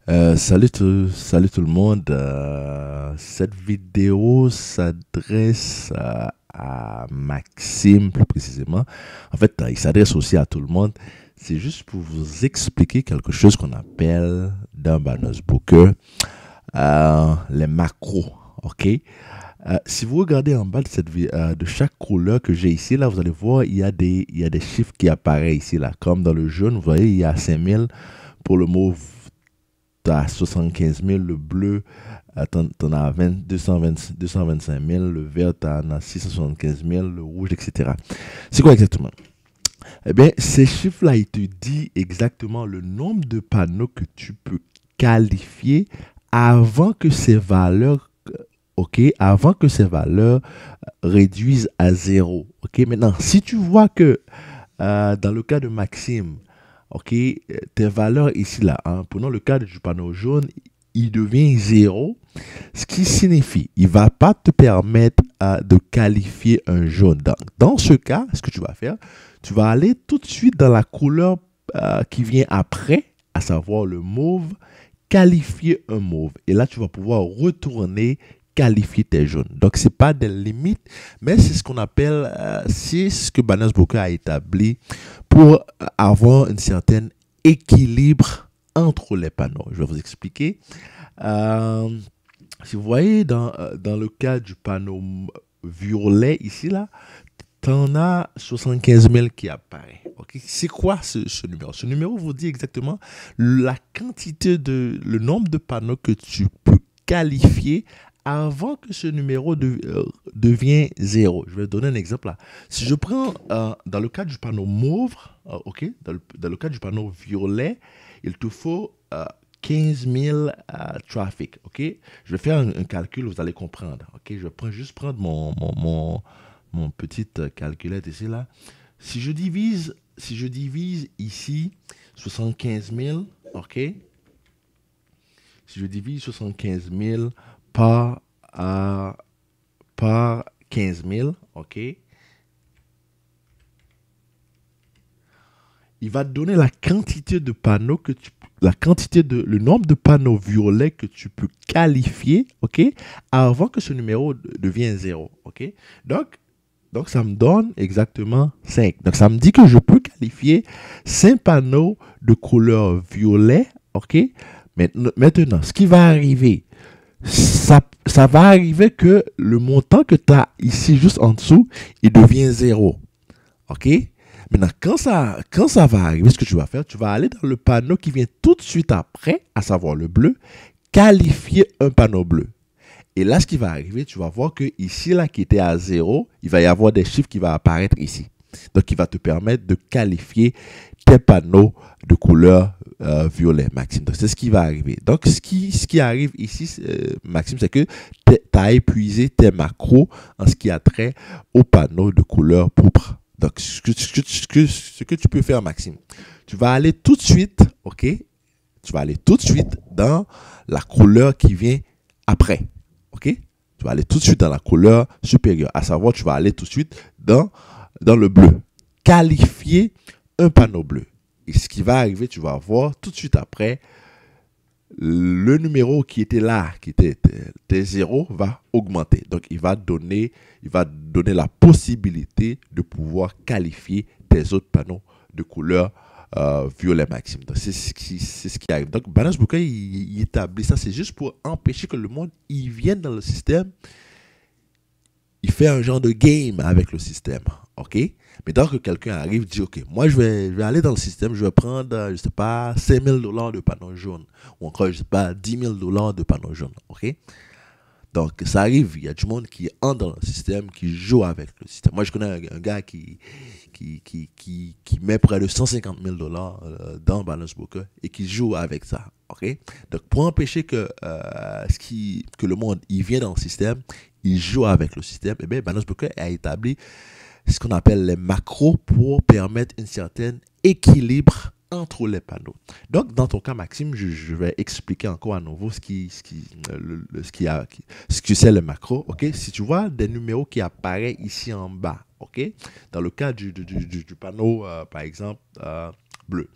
Salut tout le monde. Cette vidéo s'adresse à Maxime plus précisément. En fait, il s'adresse aussi à tout le monde. C'est juste pour vous expliquer quelque chose qu'on appelle dans Banner Booker les macros. OK? Si vous regardez en bas de chaque couleur que j'ai ici, là, vous allez voir, il y a des chiffres qui apparaissent ici, là. Comme dans le jaune, vous voyez, il y a 5000 pour le mauve, tu as 75 000, le bleu, t'en as 225 000, le vert, t'en as 675 000, le rouge, etc. C'est quoi exactement? Eh bien, ces chiffres-là, ils te disent exactement le nombre de panneaux que tu peux qualifier avant que ces valeurs, ok, avant que ces valeurs réduisent à zéro. Ok, maintenant, si tu vois que dans le cas de Maxime, ok, tes valeurs ici, là, hein, prenons le cas du panneau jaune, il devient zéro, ce qui signifie il ne va pas te permettre de qualifier un jaune. Dans ce cas, ce que tu vas faire, tu vas aller tout de suite dans la couleur qui vient après, à savoir le mauve, qualifier un mauve. Et là, tu vas pouvoir retourner qualifier tes jaunes. Donc, ce n'est pas des limites, mais c'est ce qu'on appelle, c'est ce que Banners Broker a établi pour avoir un certain équilibre entre les panneaux. Je vais vous expliquer. Euh, Si vous voyez dans le cas du panneau violet ici, là, tu en as 75 000 qui apparaît. Okay? C'est quoi ce numéro? Ce numéro vous dit exactement la quantité le nombre de panneaux que tu peux qualifier avant que ce numéro devienne zéro. Je vais donner un exemple là. Si je prends dans le cas du panneau mauve, ok, dans le cas du panneau violet, il te faut 15 000 trafic. Ok, je vais faire un calcul, vous allez comprendre. Ok, je vais juste prendre mon petite calculette ici là. Si je divise ici 75 000, ok, si je divise 75 000 par, euh, par 15 000, ok, il va te donner la quantité de panneaux le nombre de panneaux violets que tu peux qualifier, ok, avant que ce numéro devienne zéro, ok. Donc, donc, ça me donne exactement 5. Donc, ça me dit que je peux qualifier 5 panneaux de couleur violet, ok. Maintenant, ce qui va arriver, ça va arriver que le montant que tu as ici juste en dessous, il devient zéro. OK? Maintenant, quand ça va arriver, ce que tu vas faire, tu vas aller dans le panneau qui vient tout de suite après, à savoir le bleu, qualifier un panneau bleu. Et là, ce qui va arriver, tu vas voir que ici, là, qui était à zéro, il va y avoir des chiffres qui vont apparaître ici. Donc, il va te permettre de qualifier tes panneaux de couleur violet, Maxime. Donc, c'est ce qui va arriver. Donc, ce qui arrive ici, Maxime, c'est que tu as épuisé tes macros en ce qui a trait aux panneaux de couleur pourpre. Donc, ce que tu peux faire, Maxime, tu vas aller tout de suite, OK? Tu vas aller tout de suite dans la couleur qui vient après. OK? Tu vas aller tout de suite dans la couleur supérieure. À savoir, tu vas aller tout de suite dans le bleu. Qualifier un panneau bleu. Et ce qui va arriver, tu vas voir tout de suite après, le numéro qui était là, qui était 0, va augmenter. Donc, il va donner la possibilité de pouvoir qualifier tes autres panneaux de couleur violet maximum. Donc, c'est ce qui arrive. Donc, Balance Booker, il établit ça. C'est juste pour empêcher que le monde il vienne dans le système. Il fait un genre de game avec le système. OK? Mais donc que quelqu'un arrive, dit, OK, moi, je vais aller dans le système, je vais prendre, je ne sais pas, 5 000 $ de panneaux jaunes. Ou encore, je ne sais pas, 10 000 $ de panneaux jaunes. OK? Donc, ça arrive, il y a du monde qui entre dans le système, qui joue avec le système. Moi, je connais un gars qui met près de 150 000 $ dans Balance Broker et qui joue avec ça. OK? Donc, pour empêcher que le monde il vient dans le système, il joue avec le système, eh bien, Balance Broker a établi ce qu'on appelle les macros pour permettre un certain équilibre entre les panneaux. Donc, dans ton cas, Maxime, je vais expliquer encore à nouveau ce que c'est le macro. OK? Si tu vois des numéros qui apparaissent ici en bas, OK? Dans le cas du panneau, par exemple, bleu,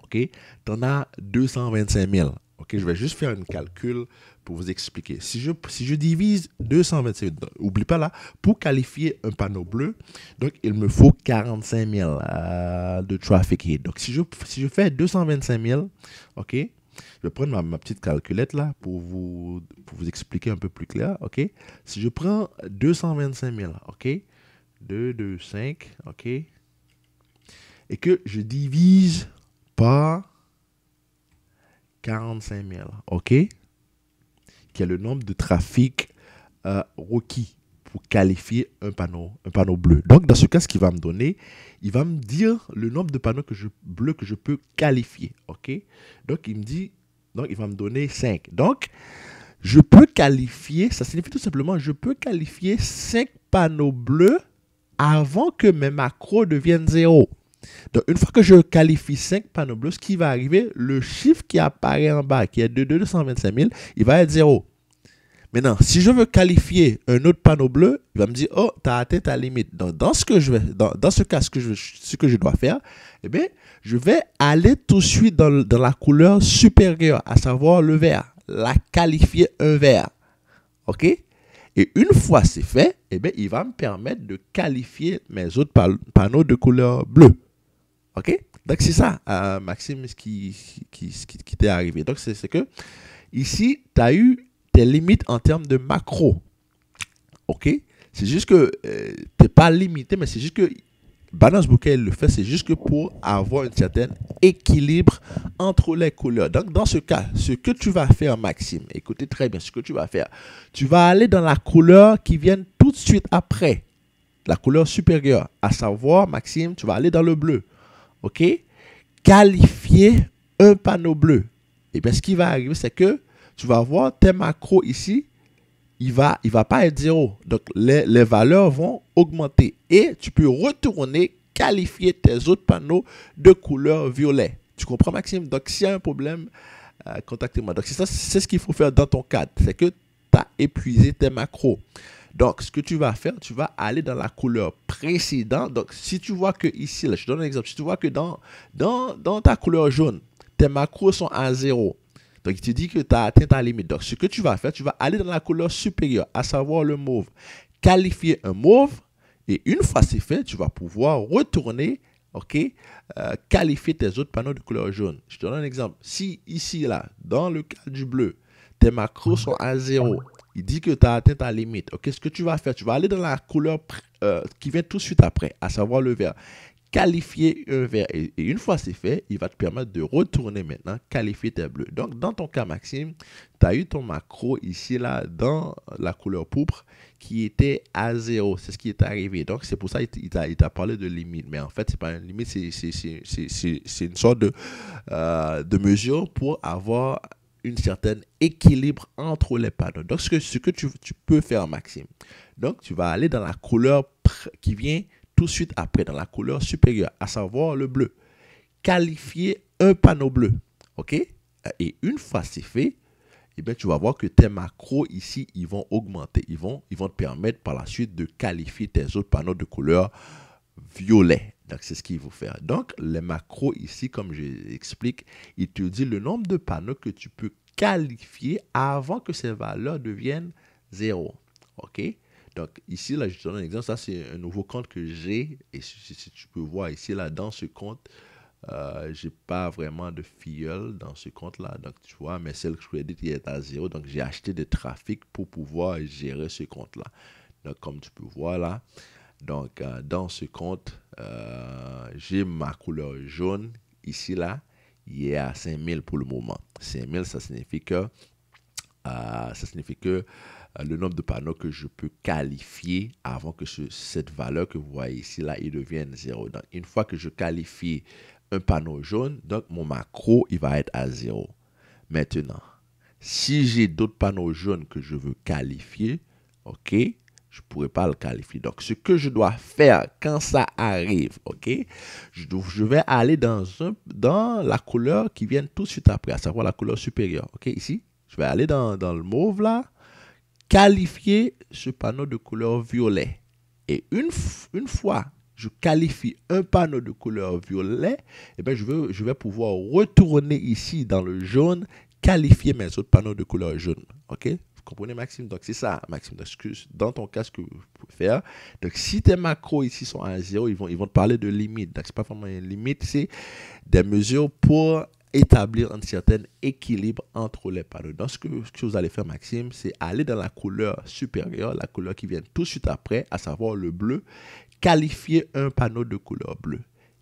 OK? Tu en as 225 000. OK? Ok, je vais juste faire un calcul pour vous expliquer. Si je divise 225, n'oublie pas là, pour qualifier un panneau bleu, donc il me faut 45 000 de traffic hit. Donc si je fais 225 000, ok, je vais prendre ma petite calculette là pour vous expliquer un peu plus clair, ok. Si je prends 225 000, ok, 2, 2, 5, ok, et que je divise par 45 000, ok, qui est le nombre de trafic requis pour qualifier un panneau bleu. Donc, dans ce cas, ce qu'il va me donner, il va me dire le nombre de panneaux bleus que je peux qualifier, ok. Donc, il va me donner 5. Donc, je peux qualifier, ça signifie tout simplement, je peux qualifier 5 panneaux bleus avant que mes macros deviennent 0. Donc, une fois que je qualifie 5 panneaux bleus, ce qui va arriver, le chiffre qui apparaît en bas, qui est de 225 000, il va être 0. Maintenant, si je veux qualifier un autre panneau bleu, il va me dire, oh, tu as atteint ta limite. Donc, dans ce cas, ce que je dois faire, eh bien, je vais aller tout de suite dans la couleur supérieure, à savoir le vert, la qualifier un vert. OK? Et une fois c'est fait, eh bien, il va me permettre de qualifier mes autres panneaux de couleur bleue. OK? Donc, c'est ça, Maxime, ce qui t'est arrivé. Donc, c'est que ici, tu as eu tes limites en termes de macro. OK? C'est juste que tu n'es pas limité, mais c'est juste que Balance Bokeh le fait, c'est juste que pour avoir un certain équilibre entre les couleurs. Donc, dans ce cas, ce que tu vas faire, Maxime, écoutez très bien ce que tu vas faire. Tu vas aller dans la couleur qui vient tout de suite après, la couleur supérieure. À savoir, Maxime, tu vas aller dans le bleu. OK? Qualifier un panneau bleu. Et bien, ce qui va arriver, c'est que tu vas voir tes macros ici, il va pas être 0. Donc, les valeurs vont augmenter. Et tu peux retourner, qualifier tes autres panneaux de couleur violet. Tu comprends, Maxime? Donc, s'il y a un problème, contactez-moi. Donc, c'est ce qu'il faut faire dans ton cadre. C'est que tu as épuisé tes macros. Donc, ce que tu vas faire, tu vas aller dans la couleur précédente. Donc, si tu vois que ici, là, je te donne un exemple. Si tu vois que dans ta couleur jaune, tes macros sont à 0. Donc, il te dit que tu as atteint ta limite. Donc, ce que tu vas faire, tu vas aller dans la couleur supérieure, à savoir le mauve. Qualifier un mauve. Et une fois c'est fait, tu vas pouvoir retourner, OK, qualifier tes autres panneaux de couleur jaune. Je te donne un exemple. Si ici, là, dans le cas du bleu, tes macros sont à 0, il dit que tu as atteint ta limite. OK, ce que tu vas faire, tu vas aller dans la couleur qui vient tout de suite après, à savoir le vert. Qualifier un vert. Et une fois c'est fait, il va te permettre de retourner maintenant, qualifier tes bleus. Donc, dans ton cas, Maxime, tu as eu ton macro ici, là, dans la couleur pourpre qui était à 0. C'est ce qui est arrivé. Donc, c'est pour ça qu'il t'a parlé de limite. Mais en fait, ce n'est pas une limite, c'est une sorte de mesure pour avoir un certain équilibre entre les panneaux. Donc, ce que tu peux faire, Maxime, donc, tu vas aller dans la couleur qui vient tout de suite après, dans la couleur supérieure, à savoir le bleu. Qualifier un panneau bleu. OK? Et une fois c'est fait, eh bien, tu vas voir que tes macros ici, ils vont augmenter. Ils vont te permettre par la suite de qualifier tes autres panneaux de couleur violet. Donc, c'est ce qu'il faut faire. Donc, les macros ici, comme j'explique, il te dit le nombre de panneaux que tu peux qualifier avant que ces valeurs deviennent 0. OK? Donc, ici, là, je te donne un exemple. Ça, c'est un nouveau compte que j'ai. Et si tu peux voir ici, là, dans ce compte, je n'ai pas vraiment de filleul dans ce compte-là. Donc, tu vois, mes sales credit il est à 0. Donc, j'ai acheté des trafics pour pouvoir gérer ce compte-là. Donc, comme tu peux voir là, donc, dans ce compte, j'ai ma couleur jaune. Ici, là, il est à 5000 pour le moment. 5000, ça signifie que le nombre de panneaux que je peux qualifier avant que cette valeur que vous voyez ici, là, il devienne 0. Donc, une fois que je qualifie un panneau jaune, donc mon macro, il va être à 0. Maintenant, si j'ai d'autres panneaux jaunes que je veux qualifier, OK, je ne pourrais pas le qualifier. Donc, ce que je dois faire quand ça arrive, OK, je vais aller dans la couleur qui vient tout de suite après, à savoir la couleur supérieure. OK, ici, je vais aller dans le mauve, là, qualifier ce panneau de couleur violet. Et une fois je qualifie un panneau de couleur violet, eh bien, je vais pouvoir retourner ici dans le jaune, qualifier mes autres panneaux de couleur jaune. OK? Vous comprenez, Maxime? Donc, c'est ça, Maxime. Donc, dans ton cas, ce que vous pouvez faire. Donc, si tes macros ici sont à 0, ils vont te parler de limite. Donc, ce n'est pas vraiment une limite, c'est des mesures pour établir un certain équilibre entre les panneaux. Donc, ce que vous allez faire, Maxime, c'est aller dans la couleur supérieure, la couleur qui vient tout de suite après, à savoir le bleu, qualifier un panneau de couleur bleue.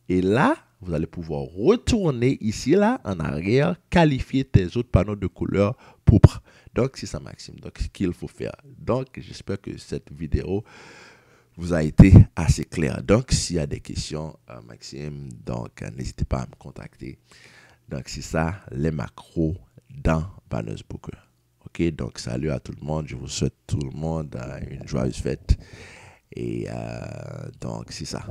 Et là, vous allez pouvoir retourner ici, là, en arrière, qualifier tes autres panneaux de couleur pourpre. Donc, c'est ça, Maxime. Donc, ce qu'il faut faire. Donc, j'espère que cette vidéo vous a été assez claire. Donc, s'il y a des questions, Maxime, donc, n'hésitez pas à me contacter. Donc, c'est ça, les macros dans Banners Booker. OK, donc, salut à tout le monde. Je vous souhaite tout le monde une joyeuse fête. Et donc, c'est ça.